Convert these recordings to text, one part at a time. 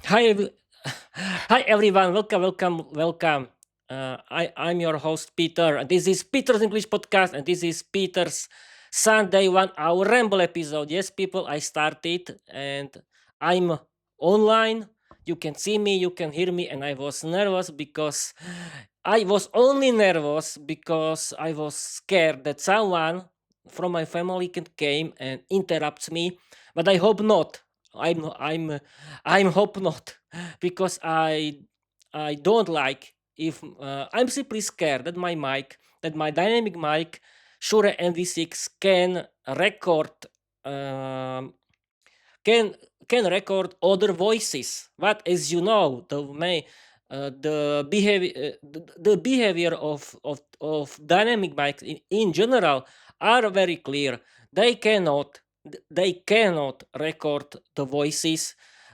Hi, hi everyone. Welcome. I'm your host Peter. And this is Peter's English podcast, and this is Peter's Sunday 1 hour ramble episode. Yes, people, I started, and I'm online. You can see me, you can hear me, and I was nervous because I was only nervous because I was scared that someone from my family can came and interrupts me. But I hope not. I'm I'm I'm hope not because I don't like if I'm simply scared that my dynamic mic Shure MV6 record um, can can record other voices. But as you know, the behavior of dynamic mics in general are very clear. They cannot they cannot record the voices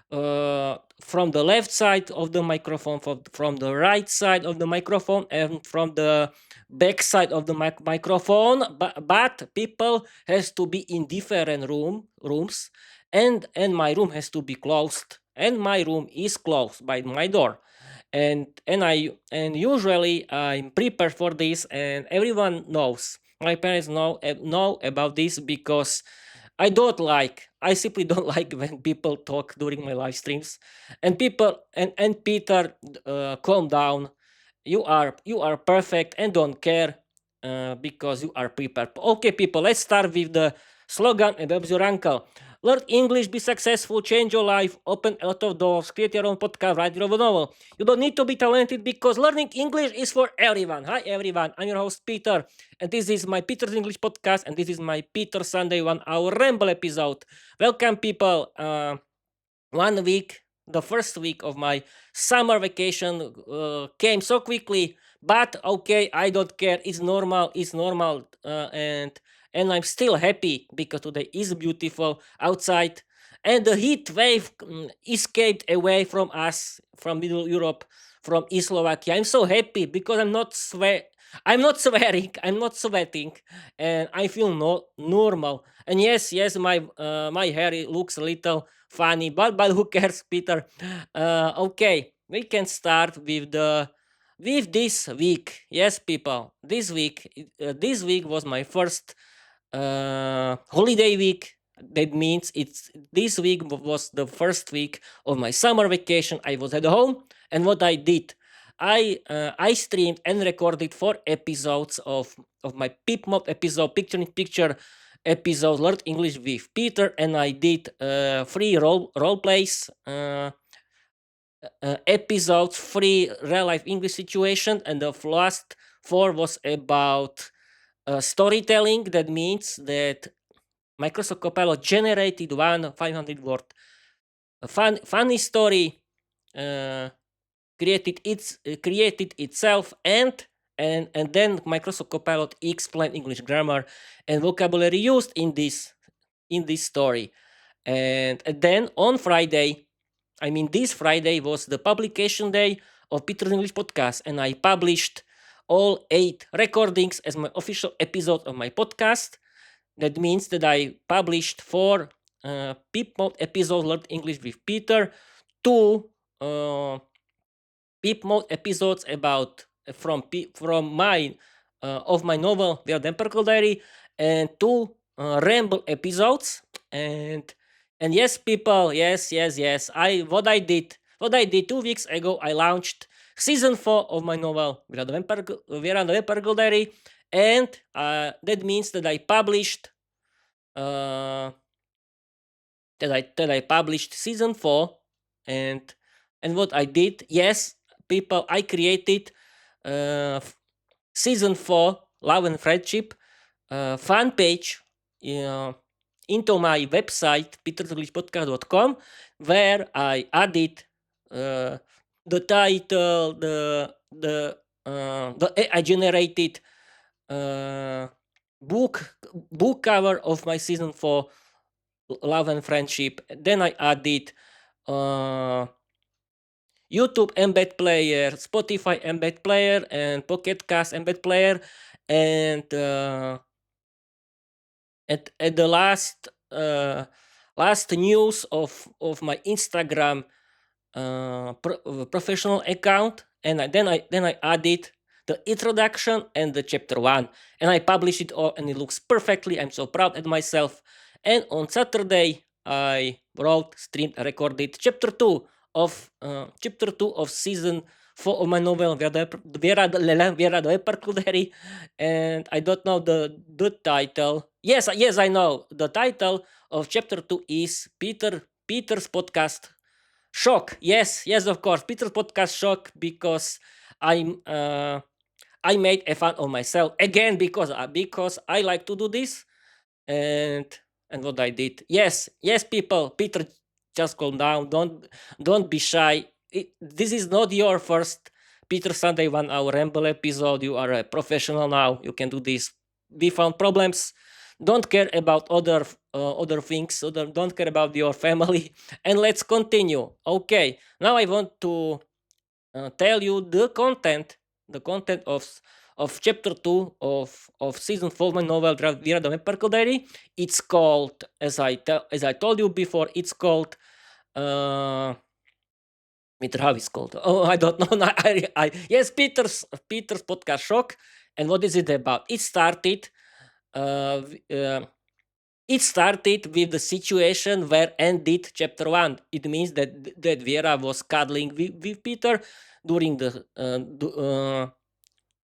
from the left side of the microphone, from the right side of the microphone, and from the back side of the microphone. But people has to be in different rooms, and my room has to be closed, and my room is closed by my door, and usually I'm prepared for this, and everyone knows. My parents know about this because I simply don't like when people talk during my live streams, and Peter, calm down. You are perfect and don't care, because you are prepared. Okay, people, let's start with the slogan and Bob's your uncle. Learn English, be successful, change your life, open a lot of doors, create your own podcast, write your own novel. You don't need to be talented because learning English is for everyone. Hi, everyone. I'm your host, Peter, and this is my Peter's English podcast, and this is my Peter Sunday 1 hour ramble episode. Welcome, people. 1 week, the first week of my summer vacation came so quickly, but okay, I don't care. It's normal, and I'm still happy because today is beautiful outside, and the heat wave escaped away from us, from Middle Europe, from East Slovakia. I'm so happy because I'm not swearing, I'm not sweating, and I feel normal. And yes, my hair looks a little funny, but who cares, Peter? Okay, we can start with this week. Yes, people, this week was my first holiday week. That means it's this week was the first week of my summer vacation. I was at home, and what I did, I streamed and recorded 4 episodes of my Peep Mode episode, picture in picture episode, Learn English with Peter, and I did free role plays. Episodes, free real life English situation, and the last four was about storytelling. That means that Microsoft Copilot generated one 500 word funny story, uh, created itself, and then Microsoft Copilot explained English grammar and vocabulary used in this story. And then on Friday, I mean this Friday was the publication day of Peter's English podcast, and I published all 8 recordings as my official episode of my podcast. That means that I published 4 Peep Mode episodes, Learned English with Peter, 2 Peep Mode episodes about from my of my novel The Empirical Diary, and 2 Ramble episodes. And yes, people, yes. What I did 2 weeks ago. I launched season 4 of my novel The Empirical Diary, and that means that I published uh, that I published season 4. And and what I did, yes, people, I created season 4 Love and Friendship fan page uh, into my website petersenglishpodcast.com, where I added uh, the title, the AI generated uh, book book cover of my season 4 Love and Friendship. Then I added uh, YouTube embed player, Spotify embed player, and Pocket Cast embed player. And at the last news of my Instagram professional account, and then I added the introduction and the chapter one, and I published it all, and it looks perfectly. I'm so proud of myself. And on Saturday, I wrote, streamed, recorded chapter two of season four of my novel Vera de Percuderi, and I don't know the title. Yes, I know the title of chapter two is Peter's podcast shock. Yes, of course. Peter's podcast shock because I'm I made a fun of myself again because I like to do this, and what I did. Yes, people. Peter, just calm down. Don't be shy. This is not your first Peter Sunday 1 hour ramble episode. You are a professional now. You can do this. We found problems. Don't care about other things. Don't care about your family. And let's continue. Okay. Now I want to tell you the content of chapter 2 of season 4 of my novel Vira the Vampire Diary. It's called, as I told you before, it's called uh how it's called. Oh, I don't know. Yes, Peter's podcast shock. And what is it about? Uh, v- uh, it started with the situation where ended chapter one. It means that Vera was cuddling with Peter during the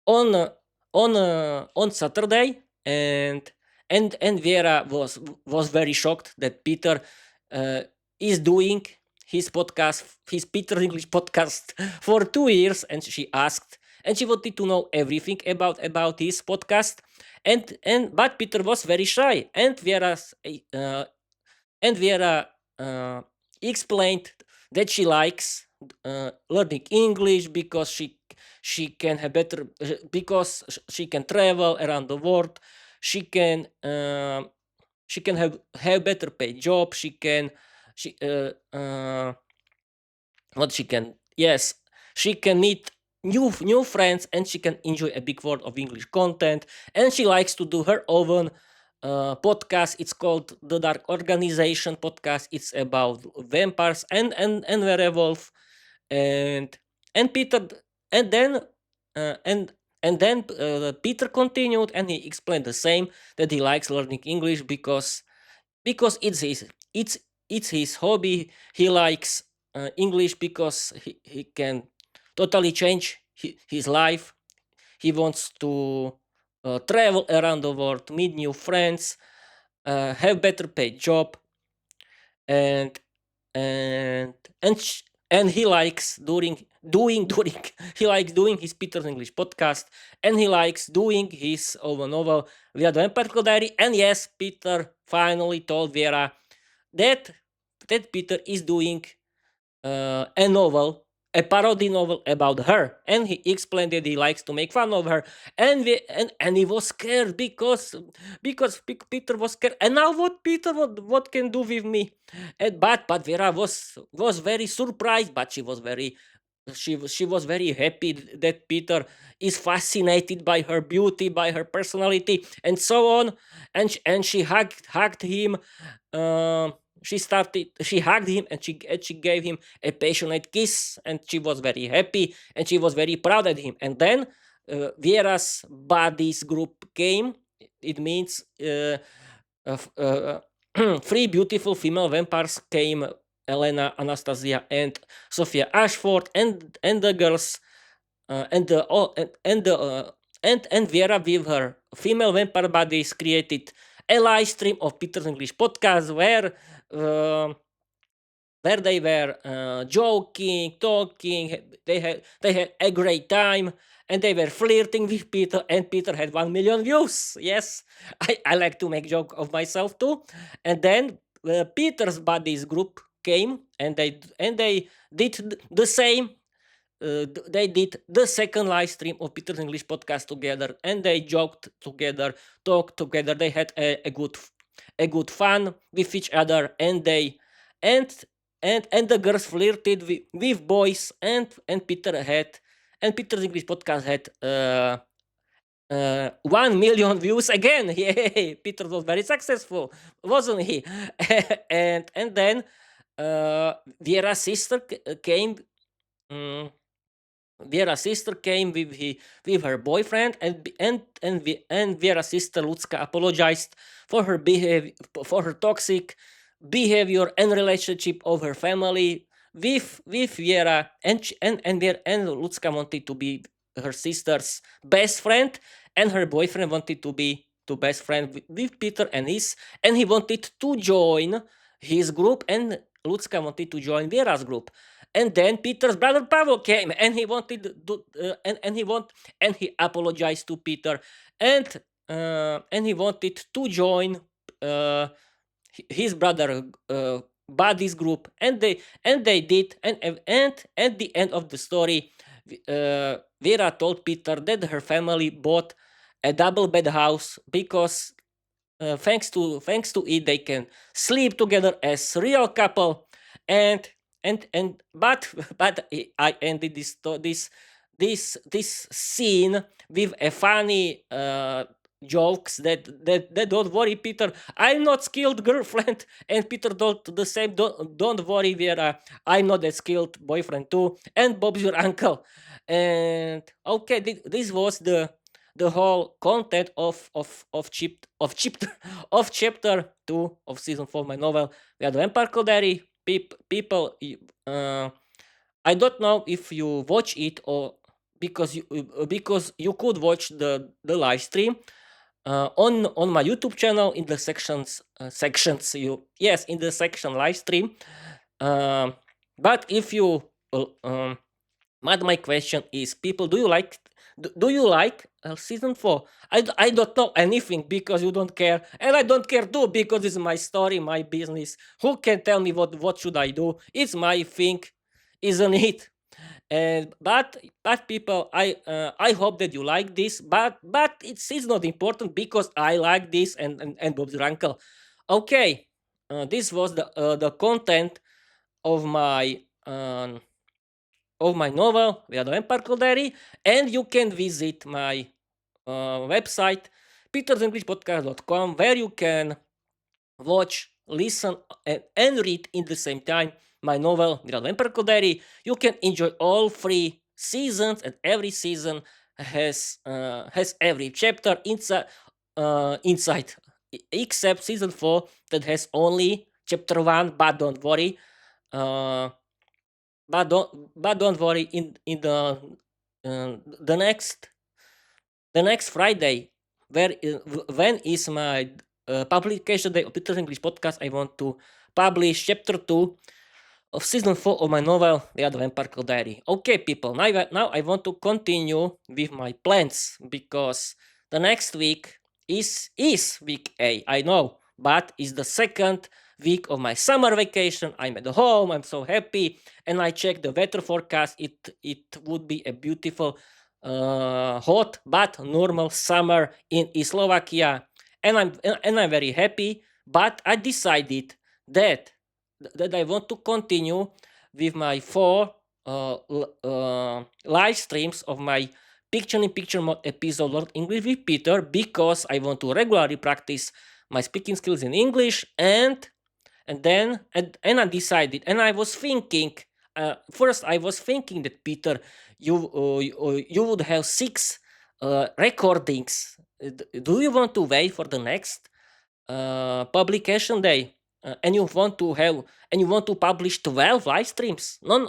on on Saturday, and Vera was very shocked that Peter uh, is doing his Peter English podcast for 2 years, and she asked, and she wanted to know everything about his podcast, and but Peter was very shy, and Vera uh, explained that she likes learning English because she can have better because she can travel around the world. She can have better paid job. She what she can yes she can meet new friends, and she can enjoy a big world of English content, and she likes to do her own podcast. It's called the Dark Organization podcast. It's about vampires and werewolf, and Peter, and then Peter continued, and he explained the same, that he likes learning English because it's it's his hobby. He likes English because he can totally change his life. He wants to travel around the world, meet new friends, have better paid job, and and and sh- and he likes doing he likes doing his Peter's English podcast, and he likes doing his own novel via the Empathical Diary. And yes, Peter finally told Vera that Peter is doing a novel, a parody novel about her, and he explained that he likes to make fun of her, and he was scared because Peter was scared. And now what Peter what can do with me? And but Vera was very surprised, but she was very happy that Peter is fascinated by her beauty, by her personality, and so on. And she hugged him. Um, she hugged him, and she gave him a passionate kiss, and she was very happy, and she was very proud of him. And then Vera's buddies group came. It means three beautiful female vampires came: Elena, Anastasia, and Sophia Ashford, and the girls, and the all and the and Vera with her female vampire buddies created a live stream of Peter's English podcast uh, where they were joking, talking. They had a great time, and they were flirting with Peter. And Peter had 1 million views. Yes, I like to make joke of myself too. And then Peter's buddies group came, and they did the same. They did the second live stream of Peter's English podcast together, and they joked together, talked together. They had a good fun with each other, and they and and the girls flirted with boys, and Peter's English podcast had 1 million views again. Yay! Peter was very successful, wasn't he? And then Vera's sister came. mm, Vera's sister came with her boyfriend, and Vera's sister Lucka apologized for her behavior, for her toxic behavior and relationship of her family with Vera, and Lucka wanted to be her sister's best friend, and her boyfriend wanted to be to best friend with Peter and he wanted to join his group, and Lucka wanted to join Vera's group. And then Peter's brother Pavel came, and he wanted to, and he apologized to Peter, and he wanted to join uh, his brother buddies group, and they did, and at the end of the story, Vera told Peter that her family bought a double bed house because thanks to it they can sleep together as real couple, and but I ended this scene with a funny jokes that don't worry Peter, I'm not skilled girlfriend, and Peter don't the same, don't worry Vera, I'm not a skilled boyfriend too, and Bob's your uncle. And okay, this was the whole content of chapter 2 of season 4 of my novel. We had Vampire Diary. People, I don't know if you watch it, or because you could watch the live stream on my YouTube channel in the sections, you yes, in the section live stream. Um, but if you but my question is, people, do you like season 4? I don't know anything because you don't care, and I don't care too because it's my story, my business. Who can tell me what should I do? It's my thing, isn't it? And but people, I hope that you like this, but it's not important because I like this, and Bob's your uncle. Okay, this was the content of my novel, We Are the Empire Diary, and you can visit my website, petersenglishpodcast.com, where you can watch, listen, and read in the same time my novel, We Are the Empire Diary. You can enjoy all 3 seasons, and every season has every chapter inside, except season 4 that has only chapter 1. But don't worry. Uh, but don't worry, in the next Friday, when is my publication day of Peter's English podcast, I want to publish chapter 2 of season 4 of my novel, The Other Vampire Diary. Okay, people, now I want to continue with my plans, because the next week is week A, I know, but it's the second week of my summer vacation. I'm at home, I'm so happy, and I checked the weather forecast. It would be a beautiful, hot but normal summer in Slovakia, and I'm very happy. But I decided that I want to continue with my 4 live streams of my picture-in-picture mode episode Learn English with Peter, because I want to regularly practice my speaking skills in English, and I decided, and I was thinking, first I was thinking that Peter, you would have 6 recordings. Do you want to wait for the next publication day, and you want to publish 12 live streams, non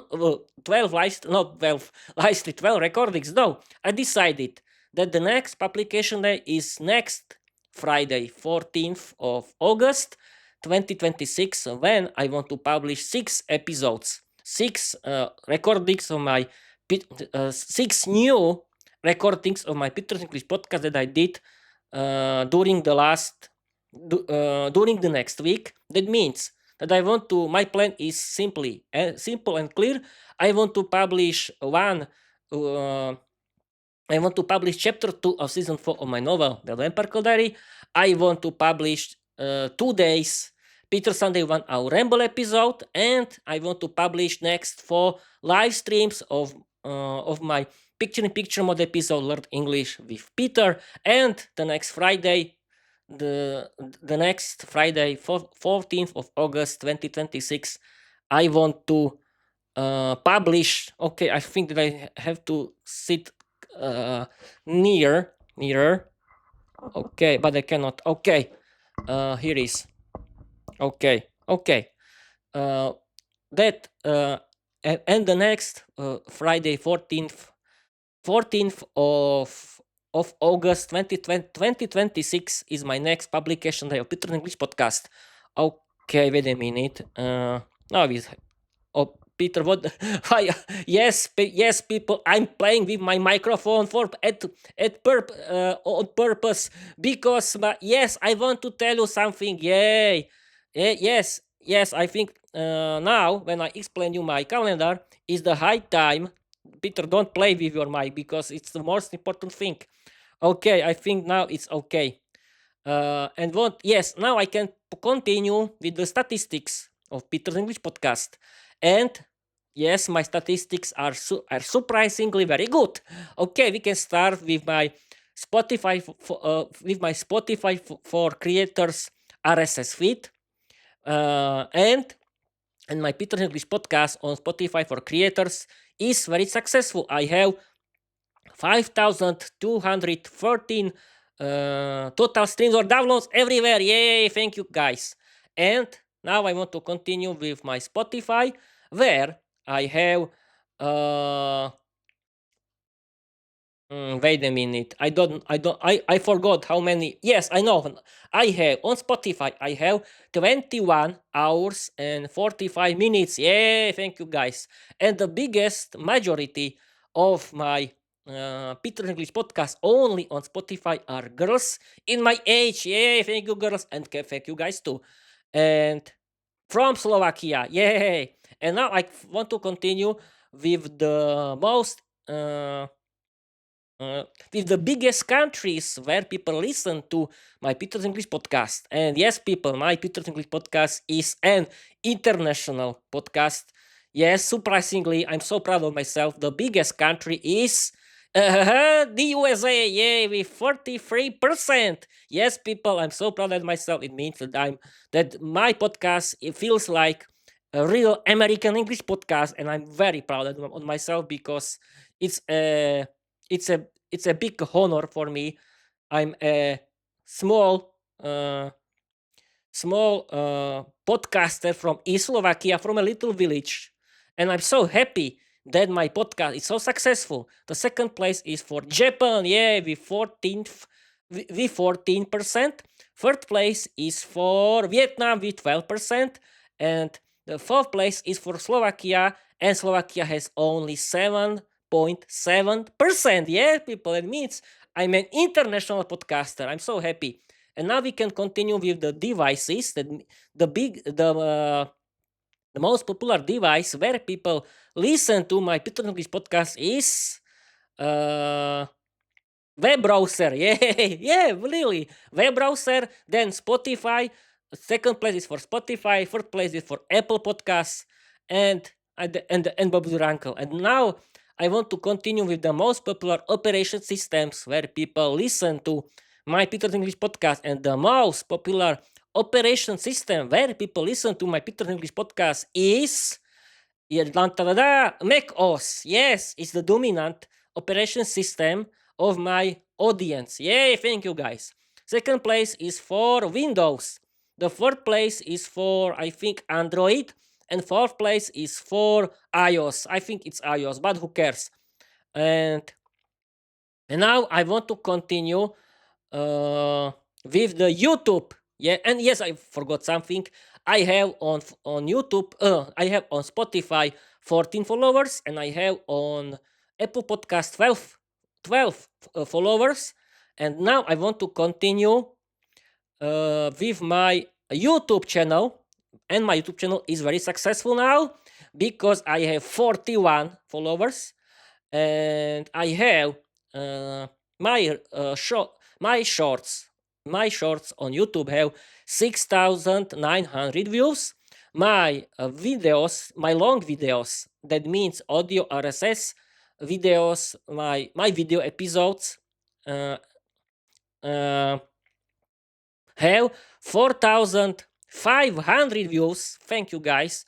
12 live not 12 live stream 12 recordings? No, I decided that the next publication day is next Friday, 14th of August 2026, when I want to publish 6 episodes, 6 recordings of my 6 new recordings of my Peter's English podcast that I did during the next week. That means that my plan is simple and clear. I want to publish uh, chapter 2 of season 4 of my novel, The Vampire Diary. I want to publish 2 days Peter Sunday 1 hour Ramble episode, and I want to publish next 4 live streams of my picture-in-picture mode episode Learn English with Peter, and the next Friday, the next Friday, 14th of August 2026, I want to publish. Okay, I think that I have to sit nearer. Okay, but I cannot. Okay, here is. Okay. Uh, that and the next Friday, 14th of August 2026 is my next publication day of Peter English podcast. Okay, wait a minute. Now is oh, Peter, what? Hi, yes, yes, people. I'm playing with my microphone for on purpose because yes, I want to tell you something. Yay! Yes. I think now when I explain you my calendar is the high time. Peter, don't play with your mic because it's the most important thing. Okay, I think now it's okay. And what? Yes, now I can continue with the statistics of Peter's English podcast. And yes, my statistics are surprisingly very good. Okay, we can start with my Spotify for creators RSS feed, and my Peter's English podcast on Spotify for creators is very successful. I have 5,213 total streams or downloads everywhere. Yay! Thank you, guys. And now I want to continue with my Spotify, where I have uh, wait a minute. I forgot how many. Yes, I know. I have on Spotify, I have 21 hours and 45 minutes. Yay, thank you guys. And the biggest majority of my Peter English podcast only on Spotify are girls in my age. Yay, thank you, girls. And thank you guys too. And from Slovakia. Yay. And now I want to continue with the most. With the biggest countries where people listen to my Peter's English podcast. And yes, people, my Peter's English podcast is an international podcast. Yes, surprisingly, I'm so proud of myself. The biggest country is the USA, yay, with 43%. Yes, people, I'm so proud of myself. It means that my podcast, it feels like a real American English podcast, and I'm very proud of myself because it's a it's a it's a big honor for me. I'm a small uh, podcaster from East Slovakia, from a little village, and I'm so happy that my podcast is so successful. The second place is for Japan, yeah, with 14%. Third place is for Vietnam with 12%, and the fourth place is for Slovakia, and Slovakia has only 7.7%. Yeah, people, it means I'm an international podcaster. I'm so happy. And now we can continue with the devices. The most popular device where people listen to my Peter English podcast is uh, web browser. Yeah, really. Web browser, then Spotify. Second place is for Spotify. Third place is for Apple Podcasts, and Bob's your uncle. And now I want to continue with the most popular operation systems where people listen to my Peter English podcast. And the most popular operation system where people listen to my Peter English podcast is Mac OS. Yes, it's the dominant operation system of my audience. Yay, thank you guys. Second place is for Windows. The third place is for, I think, Android. And fourth place is for iOS. I think it's iOS, but who cares? And now I want to continue with the YouTube. Yeah, and yes, I forgot something. I have on YouTube. I have on Spotify 14 followers, and I have on Apple Podcast 12 followers. And now I want to continue with my YouTube channel, and my YouTube channel is very successful now because I have 41 followers, and I have uh, my my shorts my shorts on YouTube have 6,900 views. My videos, my long videos, that means audio RSS videos, my video episodes uh, uh, have 4,500 views. Thank you guys.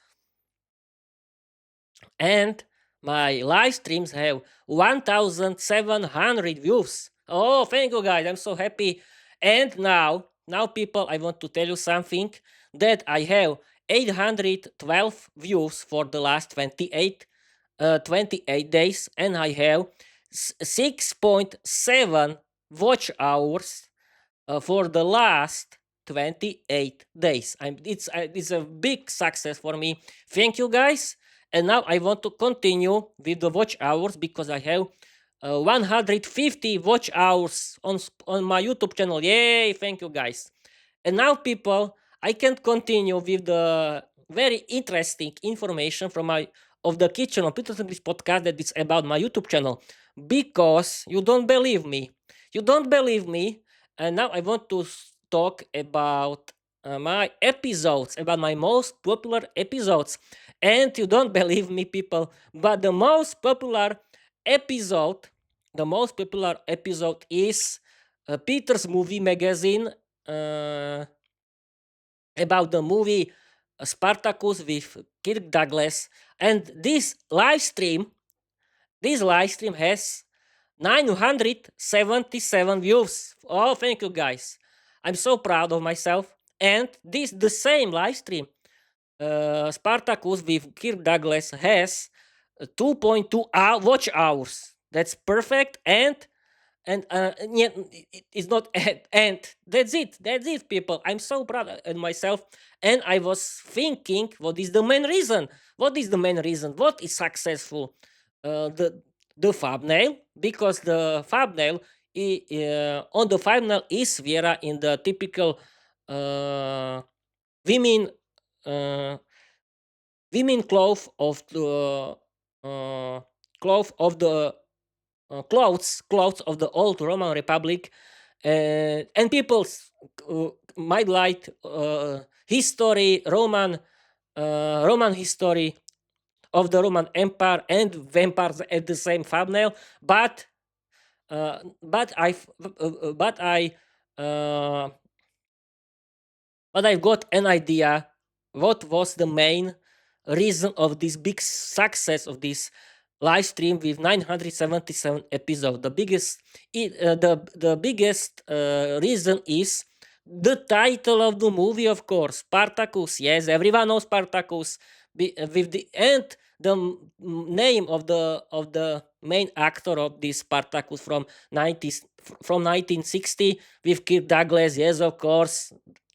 and my live streams have 1,700 views. Oh, thank you guys. I'm so happy. And now people, I want to tell you something that I have 812 views for the last 28 days, and I have 6.7 watch hours for the last 28 days. It's a big success for me. Thank you guys. And now I want to continue with the watch hours because I have 150 watch hours on my YouTube channel. Yay! Thank you guys. And now, people, I can continue with the very interesting information from my of the kitchen of Peter's English podcast that is about my YouTube channel because you don't believe me. You don't believe me, and now I want to talk about my episodes, about my most popular episodes. And you don't believe me, people, but episode, the most popular episode is Peter's Movie Magazine uh, about the movie Spartacus with Kirk Douglas, and this live stream has 977 views. Oh, thank you guys! I'm so proud of myself. And this the same live stream, Spartacus with Kirk Douglas has 2.2 watch hours. That's perfect, and yeah, it's not and that's it, people. I'm so proud of myself, and I was thinking, what is successful? The thumbnail, because the thumbnail on the thumbnail is Vera in the typical uh, women uh, women uh, cloth of the clothes of the old Roman Republic, and people might like history, Roman history of the Roman Empire and vampires at the same thumbnail. But I uh, but I've got an idea what was the main reason of this big success of this live stream with 977 episodes. The biggest reason is the title of the movie, of course, Spartacus. Yes, everyone knows Spartacus. With the and the name of the main actor of this Spartacus from 1960 with Kirk Douglas. Yes, of course,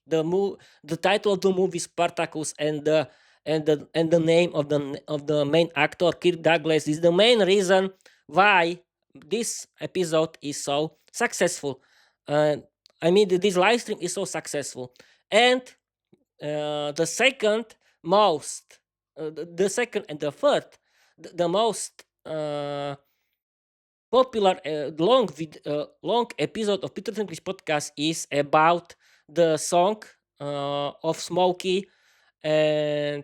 the title of the movie Spartacus, and the name of the main actor Kirk Douglas is the main reason why this episode is so successful. Uh, I mean, this live stream is so successful, and the second most, the second and the third, the most popular long episode of Peter's English podcast is about the song of Smokey, and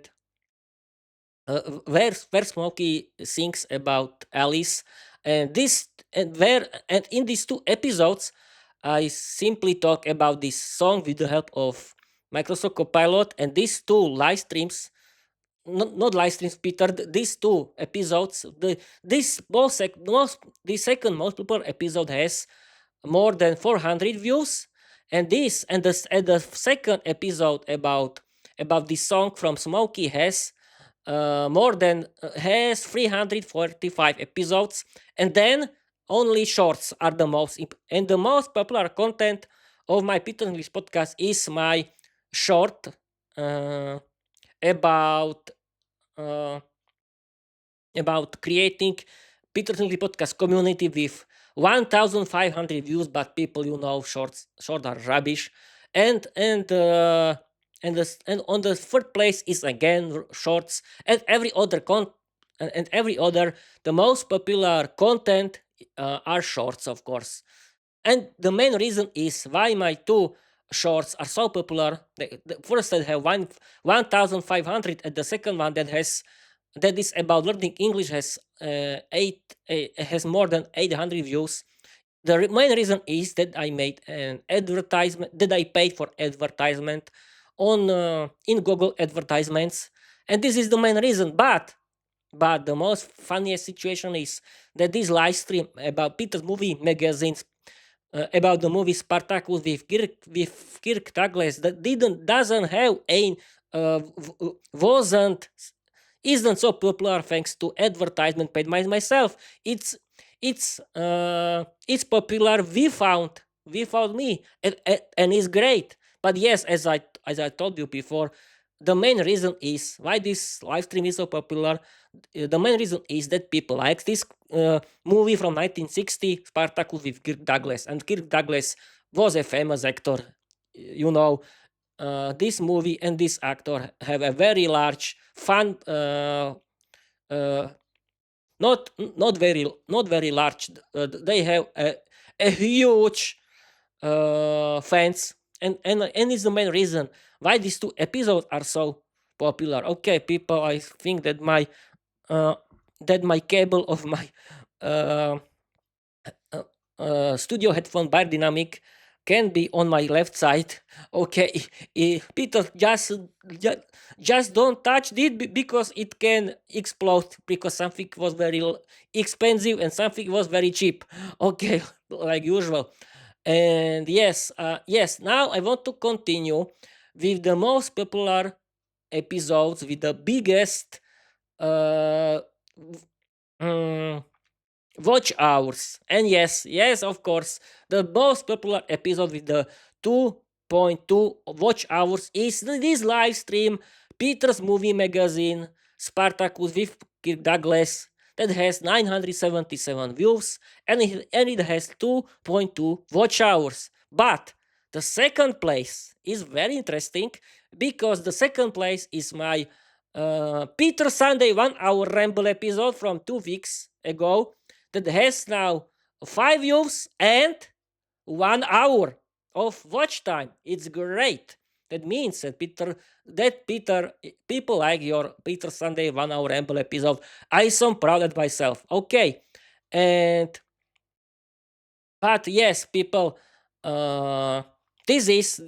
where Smokey sings about Alice, and in these two episodes, I simply talk about this song with the help of Microsoft Copilot, and these two live streams, not live streams, Peter. These two episodes, the second most popular episode has more than 400 views, and the second episode about this song from Smokey has 345 episodes, and then only shorts are and the most popular content of my Peter English podcast is my short uh, about uh, about creating Peter English podcast community with 1,500 views, but people, short are rubbish, and and uh, and on the third place is again shorts, and every other the most popular content are shorts, of course. And the main reason is why my two shorts are so popular. The first that have 1,500, and the second one that is about learning English has more than 800 views. The main reason is that I made an advertisement, that I paid for advertisement on in Google advertisements, and this is the main reason. But But the most funniest situation is that this live stream about Peter's movie magazines about the movie Spartacus with Kirk Douglas that didn't doesn't have a wasn't isn't so popular thanks to advertisement paid by myself. It's popular without me, and it's great. But yes, as I told you before, the main reason is why this live stream is so popular. The main reason is that people like this movie from 1960, Spartacus with Kirk Douglas, and Kirk Douglas was a famous actor. You know, this movie and this actor have a very large fan, uh, not very large. They have a huge fans, and is the main reason why these two episodes are so popular. Okay, people, I think uh, that my cable of my uh, studio headphone bar dynamic can be on my left side. Okay, Peter, ju- just don't touch it because it can explode because something was very expensive and something was very cheap. Okay, like usual. And yes, now I want to continue with the most popular episodes with the biggest uh, mm, watch hours. And yes, of course, the most popular episode with the 2.2 watch hours is this live stream, Peter's Movie Magazine, Spartacus with Kirk Douglas, that has 977 views and it has 2.2 watch hours. But the second place is very interesting because the second place is my Peter Sunday 1 hour Ramble episode from 2 weeks ago that has now 5 views and 1 hour of watch time. It's great. That means that people like your Peter Sunday 1 hour Ramble episode. I so proud of myself. Okay, and but yes, people, uh, this is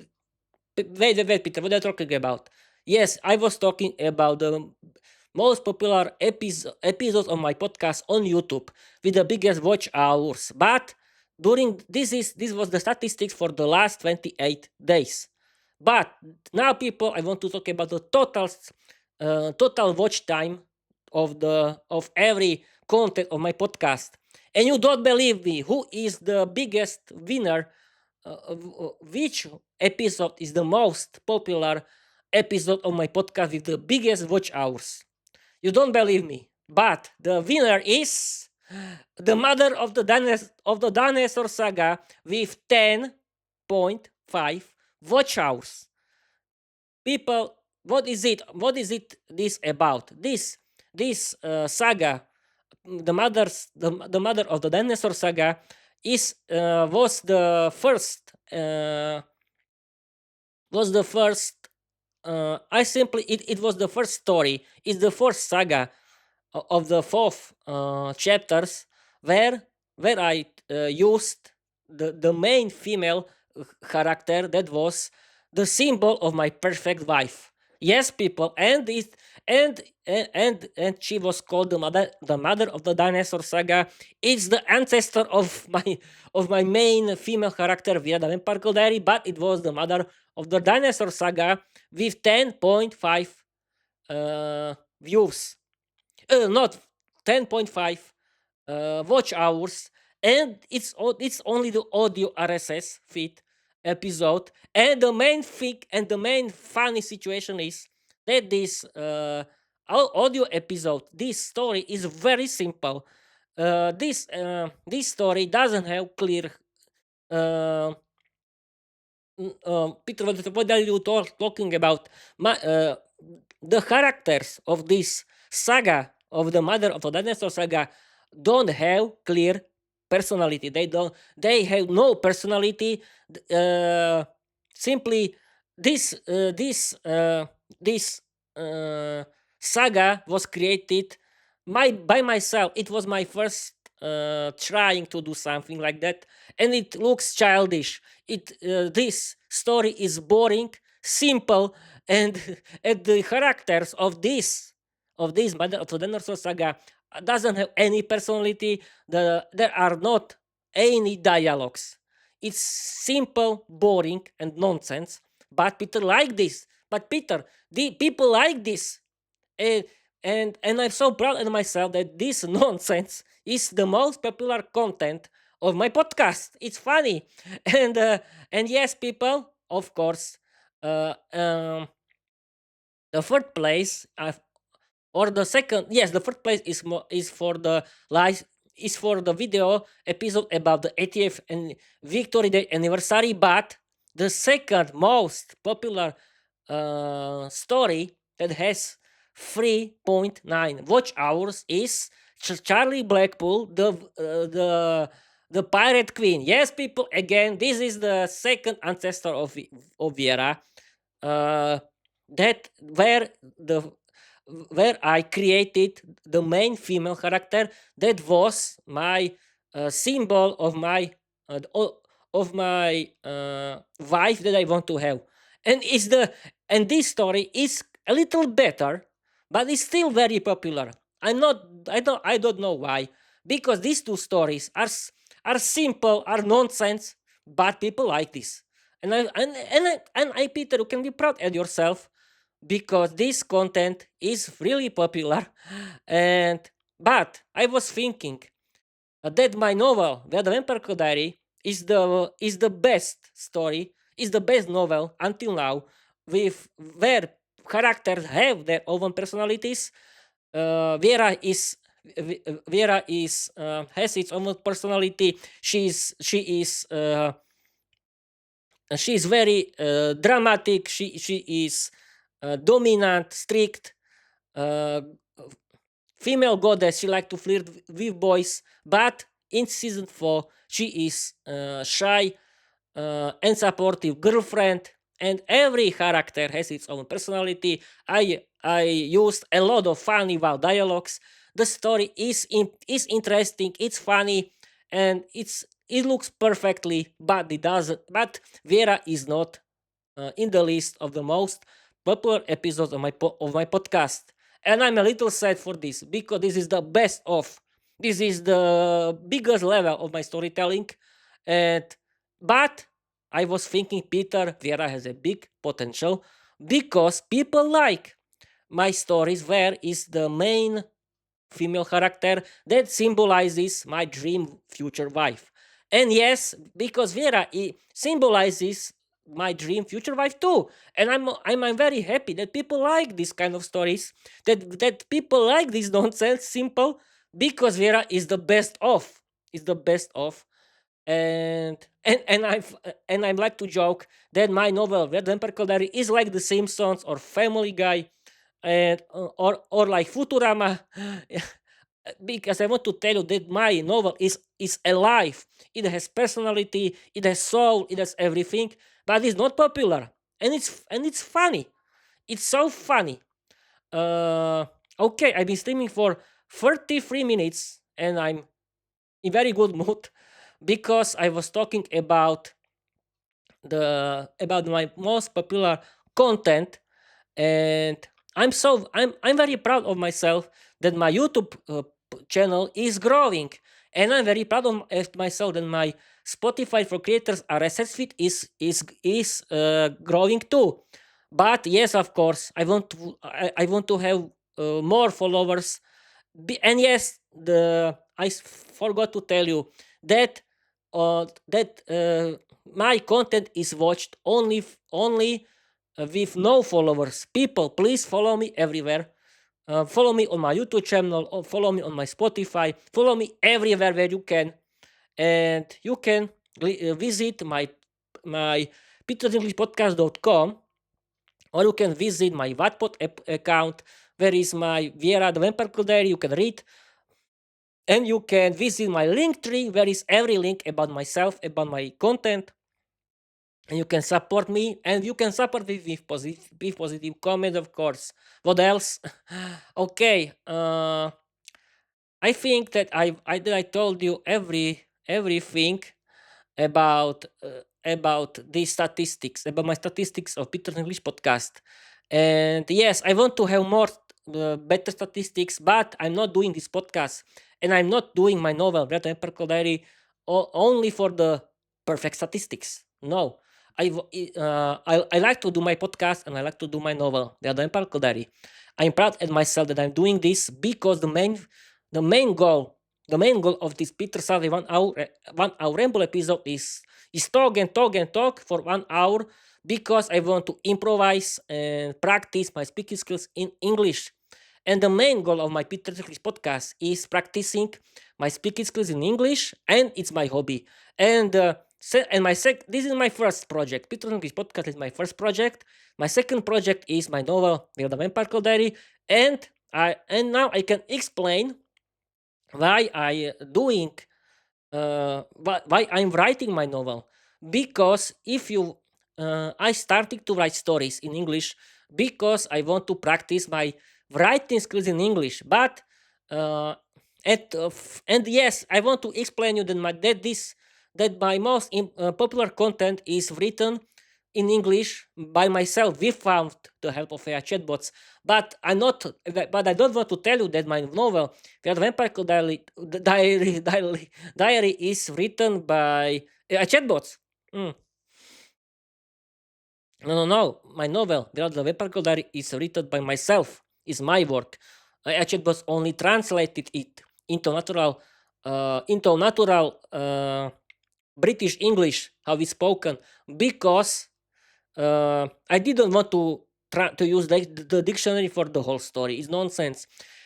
wait, Peter. What are you talking about? Yes, I was talking about the most popular episodes of my podcast on YouTube with the biggest watch hours. But during this was the statistics for the last 28 days. But now, people, I want to talk about the total watch time of every content of my podcast. And you don't believe me? Who is the biggest winner? Which episode is the most popular episode of my podcast with the biggest watch hours? You don't believe me, but the winner is the mother of the dinosaur saga with 10.5 watch hours. People, what is it? What is it? This about this saga, the mother of the dinosaur saga, is was the first. I simply it was the first story. It's the first saga of the fourth chapters where I used the main female character that was the symbol of my perfect wife. Yes, people, and she was called the mother of the dinosaur saga. It's the ancestor of my main female character via the Vampire Diary, but it was the mother of the dinosaur saga with 10.5 views, not 10.5 watch hours, and it's only the audio RSS feed episode. And the main thing and the main funny situation is that this audio episode, this story is very simple. This story doesn't have clear. Uh, Peter, what are you talking about? The characters of this saga of the mother of the dinosaur saga don't have clear personality. They have no personality. Uh, Simply this uh, saga was created by myself. It was my first trying to do something like that, and it looks childish. This story is boring, simple, and and the characters of this of the dinosaur saga doesn't have any personality. There are not any dialogues. It's simple, boring, and nonsense. But Peter like this. But Peter, the people like this. And, and I'm so proud of myself that this nonsense is the most popular content of my podcast. It's funny, and uh, and yes, people, of course, uh, um, the third place or the second, yes, the first place is for the live, is for the video episode about the 80th and victory day anniversary. But the second most popular story that has 3.9 watch hours is Charlie Blackpool, the pirate queen. Yes, people, again, this is the second ancestor of Viera, uh, that where I created the main female character that was my symbol of my wife that I want to have, and is the and this story is a little better, but it's still very popular. I'm not I don't know why, because these two stories are simple, are nonsense, but people like this. And I, Peter, you can be proud at yourself because this content is really popular. And but I was thinking that my novel, The Vampire Diary, is the best story, is the best novel until now, with where characters have their own personalities. Vera is has its own personality. She is very dramatic. She is dominant, strict, uh, female goddess. She like to flirt with boys, but in season 4 she is shy and supportive girlfriend. And every character has its own personality. I used a lot of funny wild dialogues. The story is interesting. It's funny, and it looks perfectly, but it doesn't. But Vera is not in the list of the most popular episodes of of my podcast, and I'm a little sad for this because this is the best of. This is the biggest level of my storytelling, and but I was thinking Peter Vera has a big potential because people like my stories where is the main female character that symbolizes my dream future wife. And yes, because Vera symbolizes my dream future wife too. And I'm very happy that people like this kind of stories, that people like this nonsense simple, because Vera is the best of, is the best of. And I like to joke that my novel Red Vampire Diary is like The Simpsons or Family Guy, and or like Futurama. Because I want to tell you that my novel is alive. It has personality, it has soul, it has everything, but it's not popular, and it's funny. It's so funny. Uh, okay, I've been streaming for 33 minutes, and I'm in very good mood because I was talking about my most popular content. And I'm very proud of myself that my YouTube channel is growing, and I'm very proud of myself that my Spotify for Creators RSS feed is growing too. But yes, of course, I want to have more followers. And yes, forgot to tell you that my content is watched only with no followers. People, please follow me everywhere. Follow me on my YouTube channel, or follow me on my Spotify. Follow me everywhere where you can, and you can visit my petersenglishpodcast.com, or you can visit my Wattpad account, where is my Viera the Vampire Diary. You can read, and you can visit my link tree, where is every link about myself, about my content, and you can support me, and you can support me with positive comment, of course. What else? Okay, I think that I told you everything about the statistics, about my statistics of Peter English podcast. And yes, I want to have more better statistics, but I'm not doing this podcast, and I'm not doing my novel, Red Empirical Diary, only for the perfect statistics. No, I like to do my podcast and I like to do my novel, The Empirical Diary. I'm proud at myself that I'm doing this because the main goal the main goal of this Peter Saturday 1 hour Ramble episode is talk and talk and talk for 1 hour because I want to improvise and practice my speaking skills in English. And the main goal of my Peter English podcast is practicing my speaking skills in English, and it's my hobby. And this is my first project. Peter English podcast is my first project. My second project is my novel, The Vampire Diary, and now I can explain why I doing why I'm writing my novel. Because if you I started to write stories in English because I want to practice my writing skills in English. But uh, and yes, I want to explain you that my most popular content is written in English by myself without the help of AI chatbots. But I don't want to tell you that my novel, The Vampire Diary is written by chatbots. Mm. No. My novel, The Vampire Diary, is written by myself. It's my work. Chatbots only translated it into natural British English, how it's spoken, because I didn't want to to use the dictionary for the whole story. It's nonsense.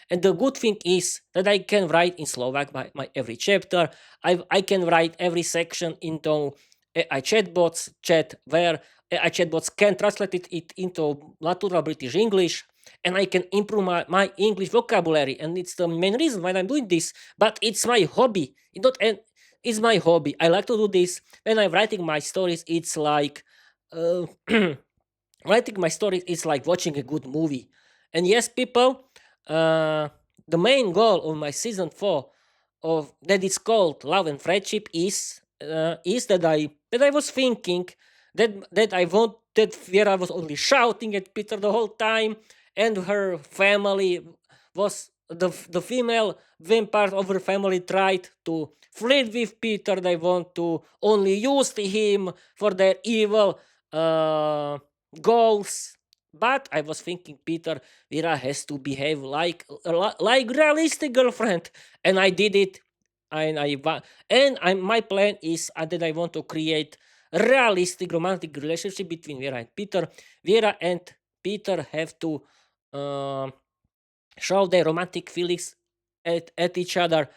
And the good thing is that I can write in Slovak my every chapter. I can write every section into a chatbots chat where a chatbots can translate it into natural British English, and I can improve my English vocabulary. And it's the main reason why I'm doing this. But it's my hobby. It's my hobby. I like to do this. When I'm writing my stories, it's like uh, writing my stories is like watching a good movie. And yes, people, uh, the main goal of my season 4 of that is called Love and Friendship is that I was thinking that I want that Vera was only shouting at Peter the whole time, and her family was the female vampire of her family tried to flirt with Peter. They want to only use him for their evil uh, goals. But I was thinking, Peter, Vera has to behave like realistic girlfriend, and I did it. And my plan is that I want to create realistic romantic relationship between Vera and Peter. Vera and Peter have to uh, show their romantic feelings at each other.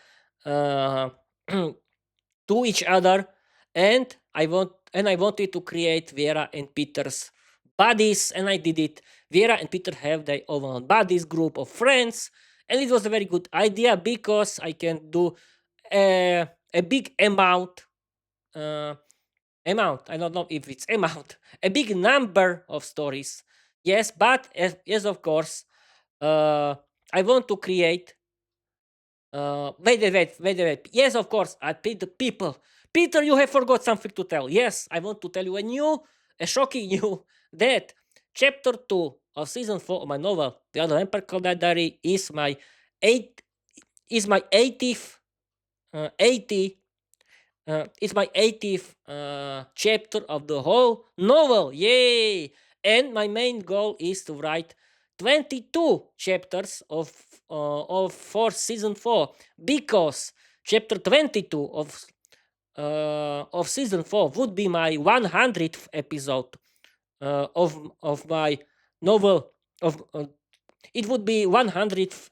Uh, to each other, and I wanted to create Vera and Peter's buddies, and I did it. Vera and Peter have their own buddies group of friends, and it was a very good idea because I can do a big uh, amount. I don't know if it's amount, a big number of stories. Yes, but yes, of course, I want to create wait. Yes, of course. I paid the people. Peter, you have forgot something to tell. Yes, I want to tell you a shocking news that chapter 2 of season 4 of my novel, The Other Empire Called Diary, eight is my 80th 80 it's my 80th chapter of the whole novel. Yay! And my main goal is to write 22 chapters of for season 4, because chapter 22 of season 4 would be my 100th episode of my novel. Of It would be 100th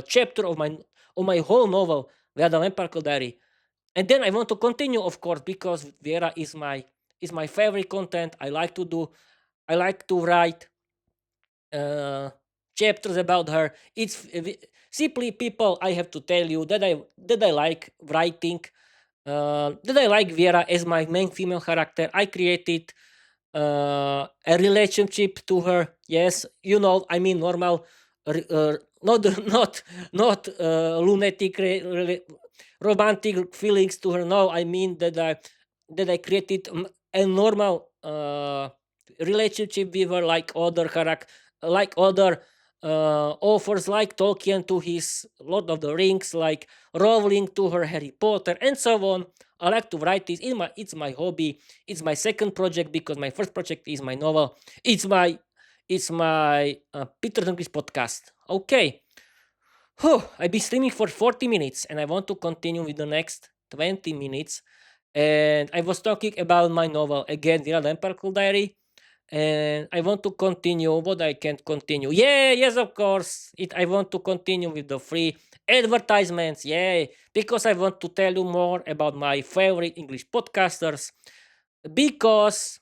chapter of my whole novel, The Vampire Diary. And then I want to continue, of course, because Vera is my favorite content. I like to write uh, chapters about her. It's simply, people, I have to tell you that I like writing, that I like Vera as my main female character. I created a relationship to her. Yes, I mean normal, not lunatic romantic feelings to her. No, I mean that I created a normal relationship with her, like other authors like Tolkien to his Lord of the Rings, like Rowling to her Harry Potter, and so on. I like to write this. It's my hobby. It's my second project because my first project is my novel. It's my Peter English podcast. Okay. I've been streaming for 40 minutes and I want to continue with the next 20 minutes. And I was talking about my novel again, The Empirical Diary. And I want to continue what I can continue. Yeah, yes, of course. I want to continue with the free advertisements. Yay. Because I want to tell you more about my favorite English podcasters. Because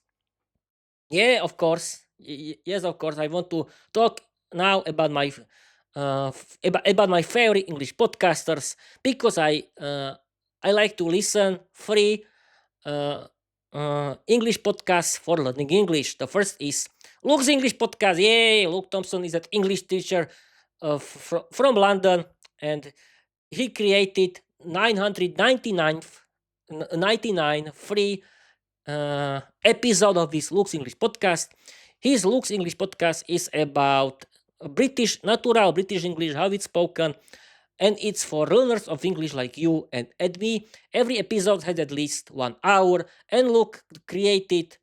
yeah, of course. Yes, of course. I want to talk now about my favorite English podcasters because I like to listen free uh, English podcasts for learning English. The first is Luke's English podcast. Yay! Luke Thompson is an English teacher from London, and he created 999 99 free episode of this Luke's English podcast. His Luke's English podcast is about natural British English, how it's spoken, and it's for learners of English like you and me. Every episode has at least 1 hour, and Luke created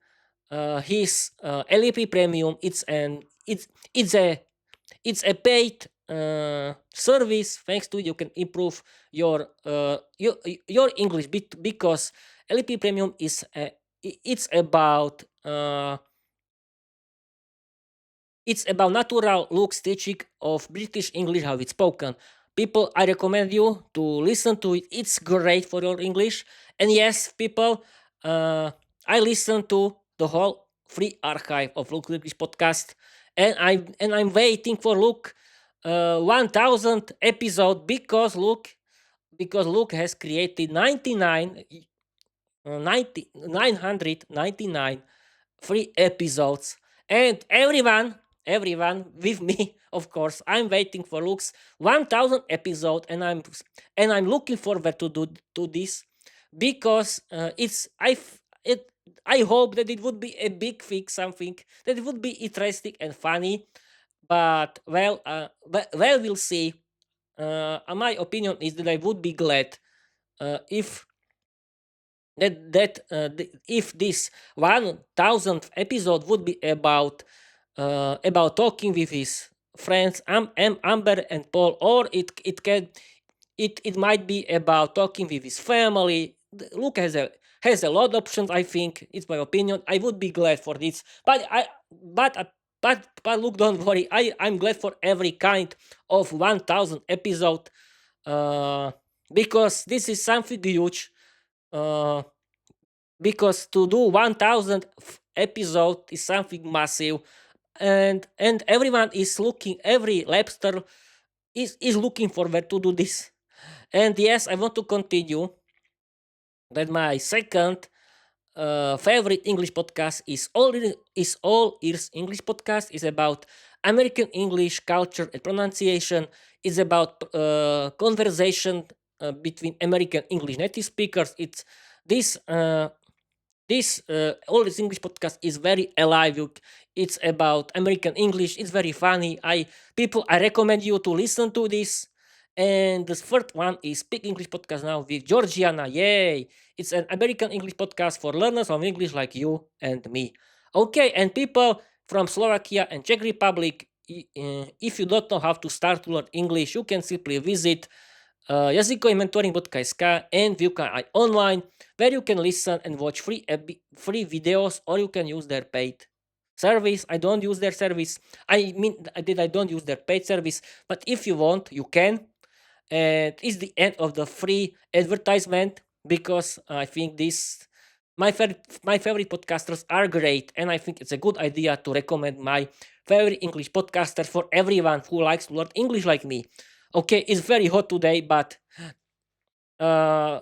his LEP Premium. It's a paid service. Thanks to you can improve your English because LEP Premium it's about it's about natural Luke's teaching of British English, how it's spoken. People, I recommend you to listen to it. It's great for your English. And yes, people, I listen to the whole free archive of Luke's English podcast, and I'm waiting for Luke 1000 episode because Luke has created 999 free episodes, and everyone with me, of course, I'm waiting for Luke's 1000 episode, and I'm looking forward to this because I hope that it would be a big fix, something that it would be interesting and funny. But we'll see. My opinion is that I would be glad if if this 1000th episode would be about talking with his friends Amber and Paul, or it might be about talking with his family. Luke has a lot of options. I think it's my opinion. I would be glad for this, but Luke, don't worry. I'm glad for every kind of 1000 episode because this is something huge. Uh, because to do 1000 episode is something massive, and every labster is looking forward to do this. And yes, I want to continue that my second favorite English podcast is All Ears English podcast. Is about American English culture and pronunciation. Is about conversation between American English native speakers. It's this this All This English podcast is very alive. It's about American English. It's very funny. I recommend you to listen to this. And the first one is Speak English podcast now with Georgiana. Yay! It's an American English podcast for learners of English like you and me. Okay, and people from Slovakia and Czech Republic, if you don't know how to start to learn English, you can simply visit jazykoinventoring.sk and Výuka AI online, where you can listen and watch free videos, or you can use their paid service. I don't use their service. I mean, I don't use their paid service, but if you want, you can. And it's the end of the free advertisement because I think my favorite podcasters are great, and I think it's a good idea to recommend my favorite English podcaster for everyone who likes to learn English like me. Okay, it's very hot today, but uh,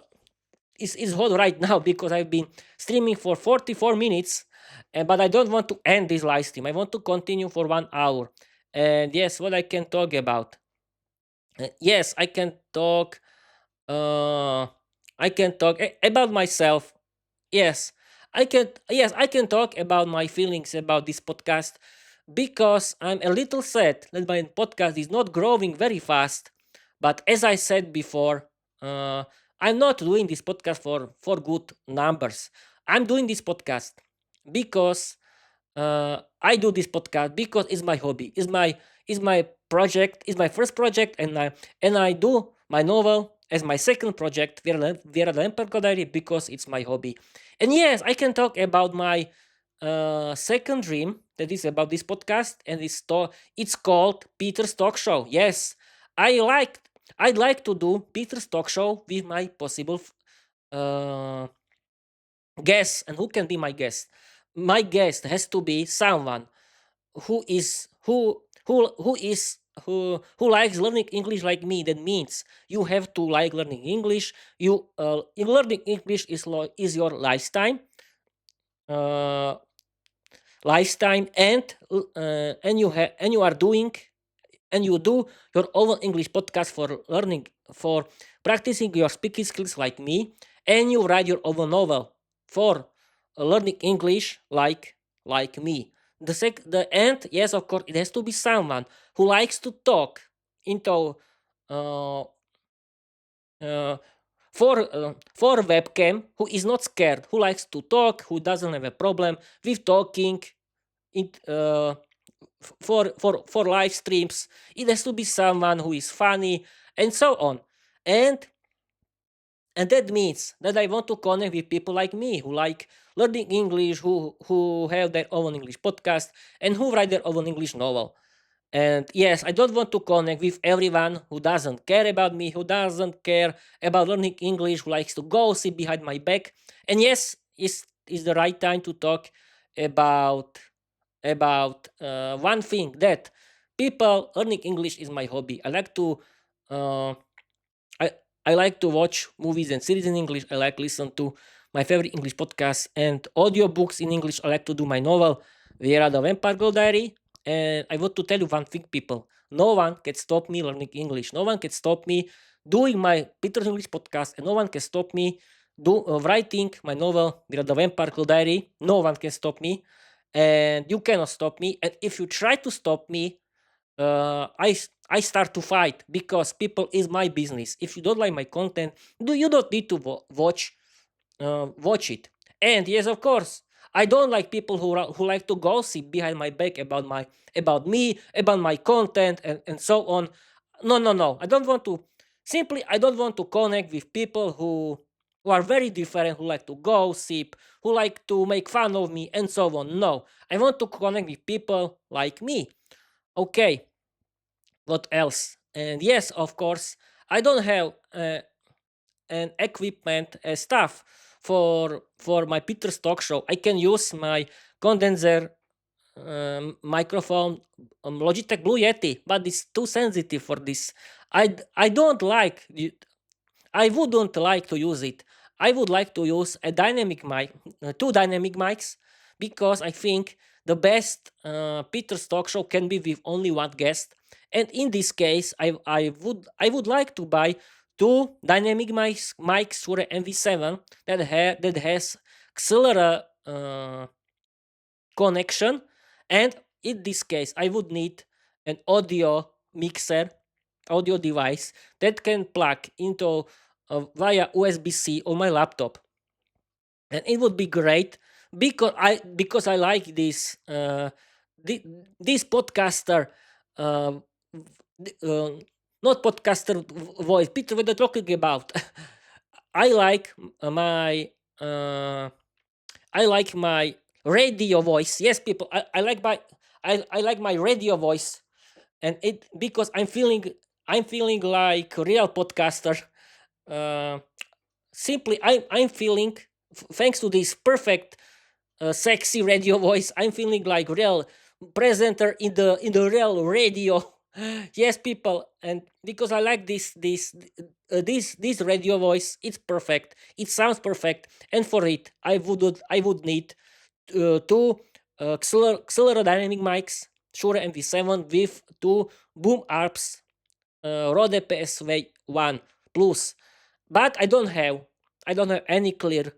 it's hot right now because I've been streaming for 44 minutes, but I don't want to end this live stream. I want to continue for 1 hour. And yes, what I can talk about. Yes, I can talk. Uh, I can talk about myself. Yes, I can. Yes, I can talk about my feelings about this podcast because I'm a little sad that my podcast is not growing very fast. But as I said before, uh, I'm not doing this podcast for good numbers. I'm doing this podcast because I do this podcast because it's my hobby, is my project, is my first project, and I do my novel as my second project, Vera the Empire Diary, because it's my hobby. And yes, I can talk about my second dream that is about this podcast, and it's called Peter's Talk Show. Yes, I like I'd like to do Peter's Talk Show with my possible uh, guest. And who can be my guest? My guest has to be someone who is who is who likes learning English like me. That means you have to like learning English. You learning English is your uh, lifetime, and you are doing and you do your own English podcast for learning, for practicing your speaking skills like me, and you write your own novel for learning English like me. The end, yes, of course, it has to be someone who likes to talk into uh, uh, for webcam, who is not scared, who likes to talk, who doesn't have a problem with talking in for live streams. It has to be someone who is funny and so on. And and that means that I want to connect with people like me who like learning English, who have their own English podcast, and who write their own English novel. And yes, I don't want to connect with everyone who doesn't care about me, who doesn't care about learning English, who likes to gossip behind my back. And yes, is the right time to talk about one thing, that people learning English is my hobby. Uh, I I like to watch movies and series in English. I like listen to my favorite English podcasts and audiobooks in English. I like to do my novel, Vera the Vampire Diary. And I want to tell you one thing, people. No one can stop me learning English. No one can stop me doing my Peter's English podcast, and no one can stop me writing my novel, Vera the Vampire Diary. No one can stop me, and you cannot stop me. And if you try to stop me, I start to fight, because people is my business. If you don't like my content, you don't need to watch it. And yes, of course, I don't like people who like to gossip behind my back about me, about my content, and so on. No, no, no. I don't want to connect with people who are very different, who like to gossip, who like to make fun of me, and so on. No, I want to connect with people like me. Okay, what else? And yes, of course, I don't have an equipment stuff for my Peter's talk show. I can use my condenser microphone, Logitech Blue Yeti, but it's too sensitive for this. I don't like I wouldn't like to use it. I would like to use a dynamic mic, two dynamic mics, because I think the best Peter's talk show can be with only one guest. And in this case, I would like to buy two dynamic mics Shure MV7 that has accelerometer connection. And in this case, I would need an audio mixer, audio device that can plug into via USB-C on my laptop. And it would be great, because I like this podcaster, uh, uh, not podcaster voice. Peter, what are you talking about? I like my uh, I like my radio voice. Yes, people, I like my radio voice, and it because I'm feeling like a real podcaster. Uh, Simply, I'm feeling, thanks to this perfect sexy radio voice, I'm feeling like real presenter in the real radio. Yes, people, and because I like this radio voice, it's perfect. It sounds perfect, and for it, I would need two dynamic mics, Shure MV7 with two boom arps, Rode PSV1 Plus. But I don't have any clear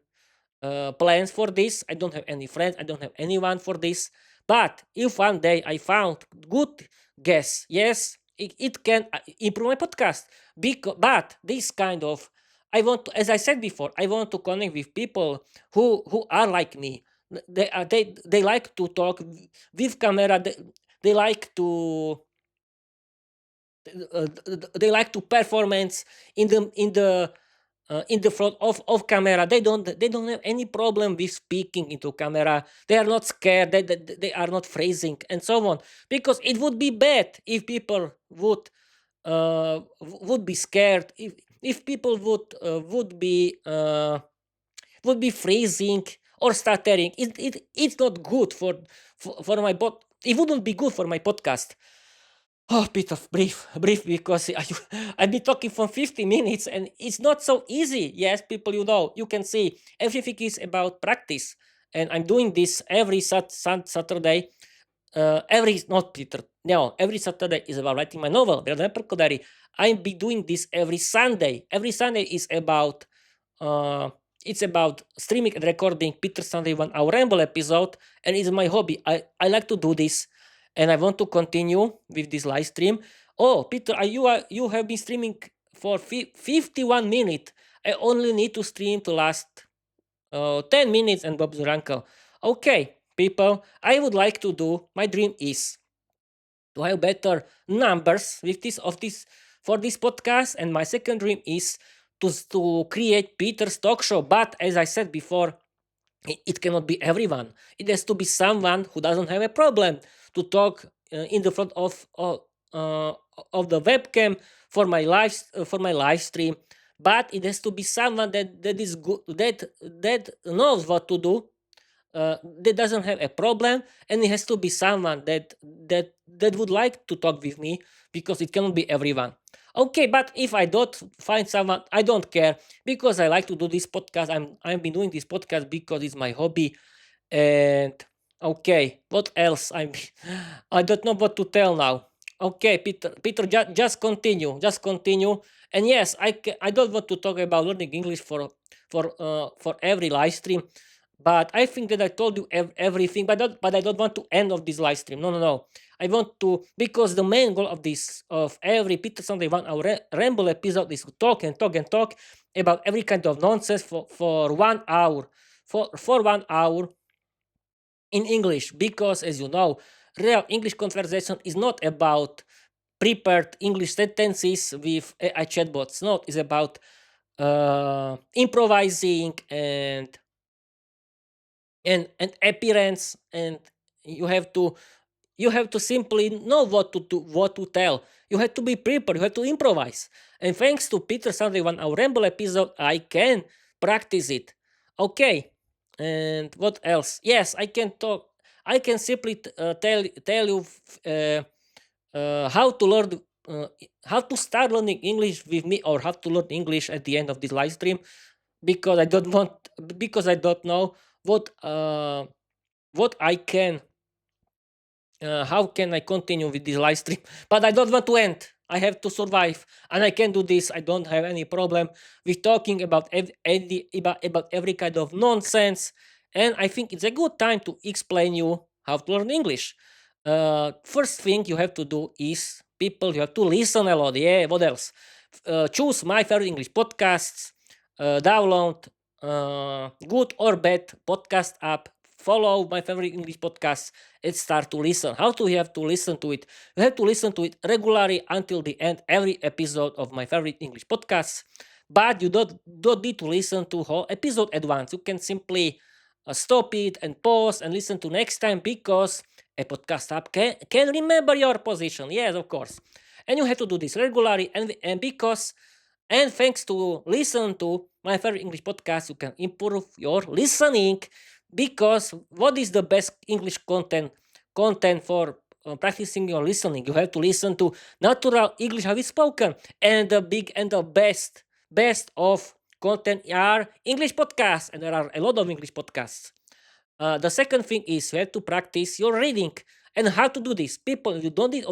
plans for this. I don't have any friends. I don't have anyone for this. But if one day I found good guests, yes, it can improve my podcast. But this kind of, I want to, as I said before, I want to connect with people who are like me. They like to talk with camera. They like to they like to performance in the front of camera. They don't have any problem with speaking into camera. They are not scared. They are not phrasing and so on, because it would be bad if people would be scared, if people would be phrasing or stuttering. It's not good for my it wouldn't be good for my podcast. Oh, Peter, brief, because I've been talking for 50 minutes and it's not so easy. Yes, people, you can see everything is about practice. And I'm doing this every Saturday. Not Peter, no, every Saturday is about writing my novel, The Ramble Diary. I'll be doing this every Sunday. Every Sunday is about uh, it's about streaming and recording Peter Sunday 1 hour Ramble episode, and it's my hobby. I like to do this, and I want to continue with this live stream. Oh, Peter, you have been streaming for 51 minutes. I only need to stream to last 10 minutes and Bob's your uncle. Okay, people, I would like to do. My dream is to have better numbers with this for this podcast, and my second dream is to create Peter's talk show. But as I said before, it cannot be everyone. It has to be someone who doesn't have a problem to talk in the front uh, of the webcam for my live stream. But it has to be someone that is good, that knows what to do, that doesn't have a problem, and it has to be someone that would like to talk with me, because it cannot be everyone. Okay, but if I don't find someone, I don't care, because I like to do this podcast. I've been doing this podcast because it's my hobby. And okay, what else? I don't know what to tell now. Okay, Peter, just continue. And yes, I don't want to talk about learning English for every live stream, but I think that I told you everything. But I don't want to end of this live stream. No, no, no. I want to, because the main goal of every Peter Sunday 1 hour ramble episode is to talk and talk and talk about every kind of nonsense for 1 hour, for 1 hour in English. Because, as you know, real English conversation is not about prepared English sentences with AI chatbots. No, it's about improvising and appearance, and you have to simply know what to do, what to tell. You have to be prepared, you have to improvise. And thanks to Peter Sunday 1 hour ramble episode, I can practice it. Okay, and what else? Yes, I can talk. I can simply tell you how to learn, how to start learning English with me, or how to learn English at the end of this live stream, because I don't know what I can how can I continue with this live stream. But I don't want to end. I have to survive, and I can do this. I don't have any problem with talking about about every kind of nonsense. And I think it's a good time to explain you how to learn English. First thing you have to do is, people, you have to listen a lot. Yeah, what else? Choose my favorite English podcasts. Download good or bad podcast app. Follow my favorite English podcasts and start to listen. How do you have to listen to it? You have to listen to it regularly until the end, every episode of my favorite English podcasts. But you don't need to listen to whole episode at once. You can simply stop it and pause and listen to next time, because a podcast app can remember your position. Yes, of course. And you have to do this regularly, and thanks to listen to my favorite English podcast, you can improve your listening. Because what is the best English content for practicing your listening? You have to listen to natural English how it's spoken, and the best of content are English podcasts, and there are a lot of English podcasts. The second thing is, you have to practice your reading. And how to do this? People, you don't need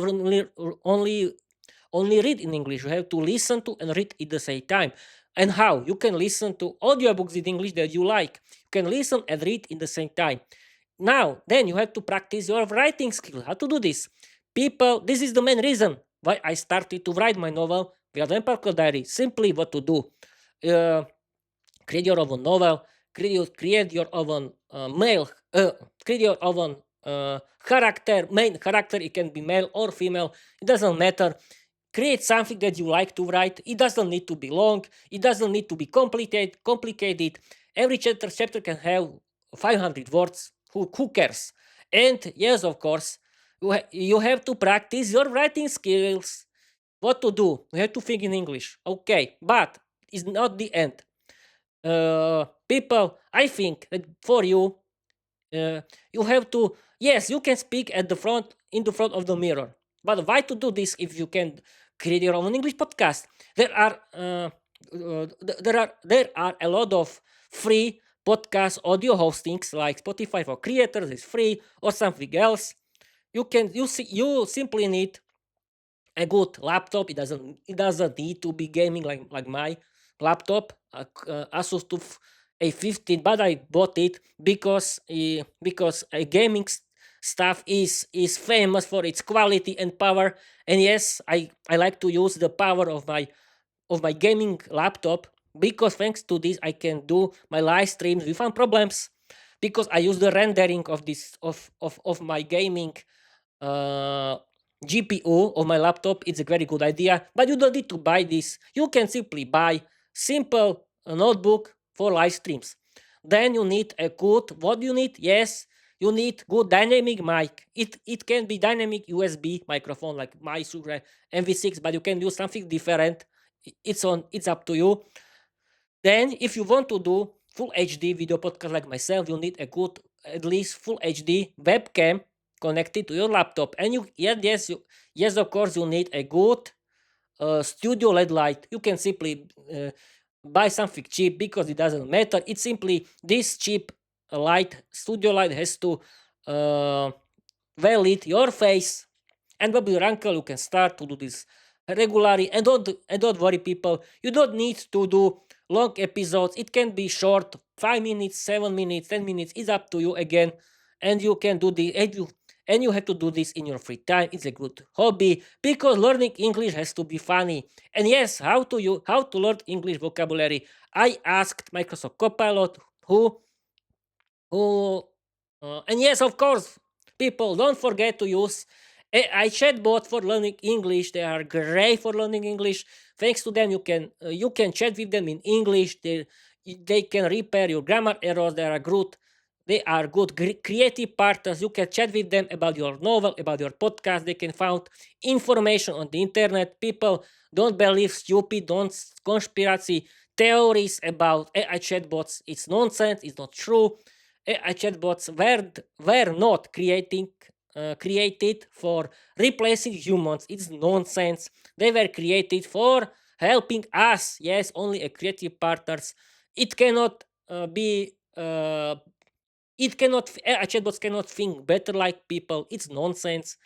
only read in English. You have to listen to and read at the same time. And how? You can listen to audiobooks in English that you like. You can listen and read in the same time. now, then you have to practice your writing skill. How to do this? People, this is the main reason why I started to write my novel, The Advent Diary. Simply what to do. Uh, Create your own novel, create your own create your own character, main character. It can be male or female, it doesn't matter. Create something that you like to write. It doesn't need to be long, it doesn't need to be complicated. Every chapter can have 500 words. Who cares? And yes, of course, you have to practice your writing skills. What to do? You have to think in English, okay, but it's not the end. People, I think that for you, you have to, yes, you can speak at the front, in the front of the mirror, but why to do this if you can create your own English podcast? There are a lot of free podcast audio hostings like Spotify for creators is free, or something else. You simply need a good laptop. It doesn't need to be gaming like my laptop, Asus TUF A15, but I bought it because gaming stuff is famous for its quality and power. And yes, I like to use the power of my gaming laptop, because thanks to this I can do my live streams without problems, because I use the rendering of this of my gaming uh, GPU of my laptop. It's a very good idea, but you don't need to buy this. You can simply buy simple notebook for live streams. Then you need a good, what do you need? Yes, you need good dynamic mic. It can be dynamic USB microphone like my Shure MV6, but you can use something different. It's up to you. Then, if you want to do full HD video podcast like myself, you need a good, at least full HD webcam connected to your laptop. And yes, of course, you need a good studio LED light. You can simply buy something cheap, because it doesn't matter. It's simply this cheap light, studio light, has to uh, valid your face. And with your uncle, you can start to do this regularly. And don't worry, people. You don't need to do long episodes. It can be short, 5 minutes, 7 minutes, 10 minutes. It's up to you again. And you can do the and you have to do this in your free time. It's a good hobby, because learning English has to be funny. And yes, how to learn English vocabulary? I asked Microsoft Copilot, who who and yes, of course, people, don't forget to use AI chatbot for learning English. They are great for learning English. Thanks to them, you can chat with them in English. They can repair your grammar errors. They are good creative partners. You can chat with them about your novel, about your podcast. They can find information on the internet. People, don't believe stupid, don't conspiracy theories about AI chatbots. It's nonsense. It's not true. AI chatbots were not created for replacing humans. It's nonsense. They were created for helping us. Yes, only a creative partners. It cannot be. It cannot. AI chatbots cannot think better like people. It's nonsense.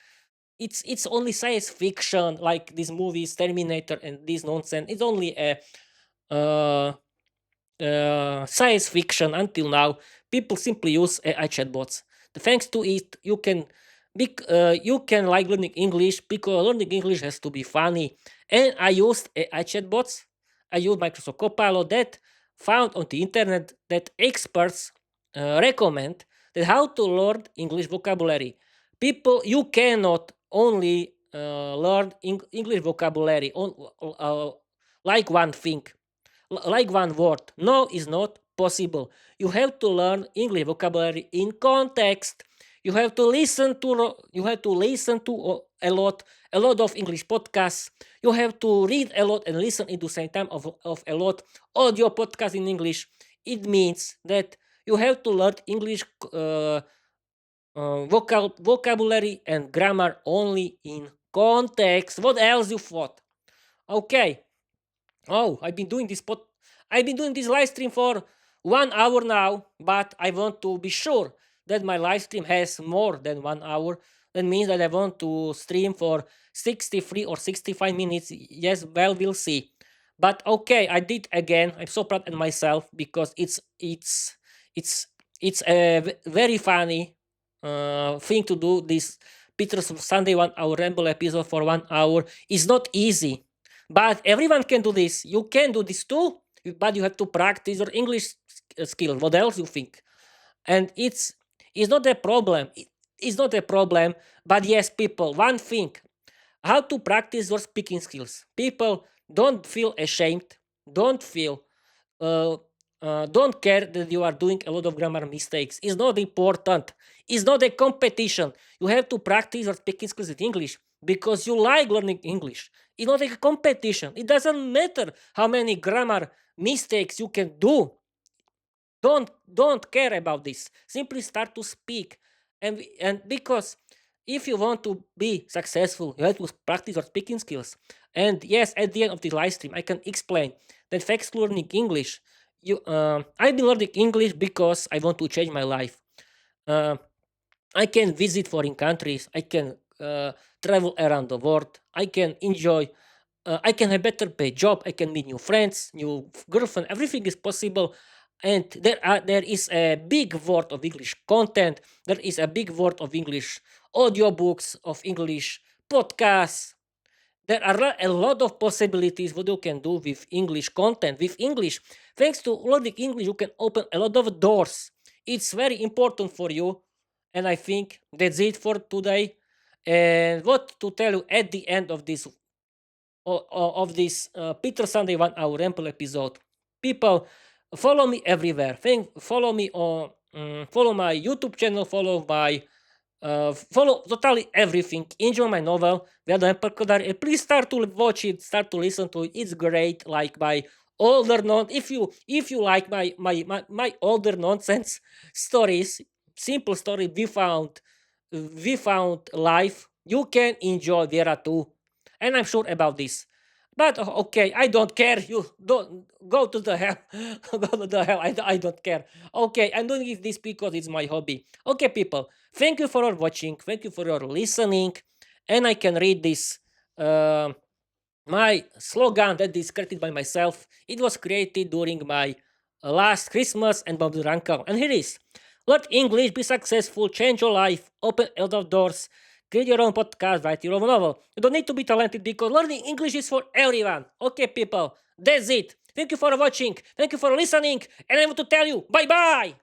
It's only science fiction, like these movies, Terminator, and this nonsense. It's only a uh, science fiction until now. People simply use AI chatbots. Thanks to it, you can like learning English, because learning English has to be funny. And I used AI chatbots. I used Microsoft Copilot that found on the internet that experts recommend that how to learn English vocabulary. People, you cannot only learn English vocabulary on like one thing, like one word. No, is not possible. You have to learn English vocabulary in context. You have to listen to a lot of English podcasts. You have to read a lot and listen at the same time of a lot audio podcasts in English. It means that you have to learn English vocabulary and grammar only in context. What else you thought? Okay. Oh, I've been doing this live stream for 1 hour now, but I want to be sure that my live stream has more than 1 hour. That means that I want to stream for 63 or 65 minutes. Yes, well, we'll see. But okay, I did again. I'm so proud of myself, because it's very funny. thing to do this Peter's Sunday 1 hour Ramble episode for 1 hour is not easy. But everyone can do this. You can do this too, but you have to practice your English skill. What else you think? And it's not a problem. It's not a problem. But yes, people, one thing: how to practice your speaking skills. People, don't feel ashamed. Don't feel uh, don't care that you are doing a lot of grammar mistakes. It's not important. It's not a competition. You have to practice your speaking skills in English because you like learning English. It's not a competition. It doesn't matter how many grammar mistakes you can do. Don't care about this. Simply start to speak, and because if you want to be successful, you have to practice your speaking skills. And yes, at the end of the live stream, I can explain that thanks to learning English, I've been learning English because I want to change my life. Uh, I can visit foreign countries. I can travel around the world. I can enjoy. I can have better paid job. I can meet new friends, new girlfriend. Everything is possible, and there is a big world of English content. There is a big world of English audiobooks, of English podcasts. There are a lot of possibilities what you can do with English content. With English, thanks to learning English, you can open a lot of doors. It's very important for you, and I think that's it for today. And what to tell you at the end of this Peter Sunday 1 hour Ramble episode. People, follow me everywhere. Follow me on follow my YouTube channel, follow totally everything. Enjoy my novel, Veda Empire. Please start to watch it, start to listen to it. It's great. Like my older non if you like my older nonsense stories, simple story we found life, you can enjoy Vera too. And I'm sure about this. But okay, I don't care. You don't go to the hell. Go to the hell. I don't care. Okay, I'm doing this because it's my hobby. Okay, people, thank you for your watching. Thank you for your listening. And I can read this. My slogan that is created by myself. It was created during my last Christmas and Bob Rankel. And here is: let English be successful, change your life, open a lot of doors, create your own podcast, write your own novel. You don't need to be talented because learning English is for everyone. Okay, people, that's it. Thank you for watching. Thank you for listening. And I want to tell you, bye bye.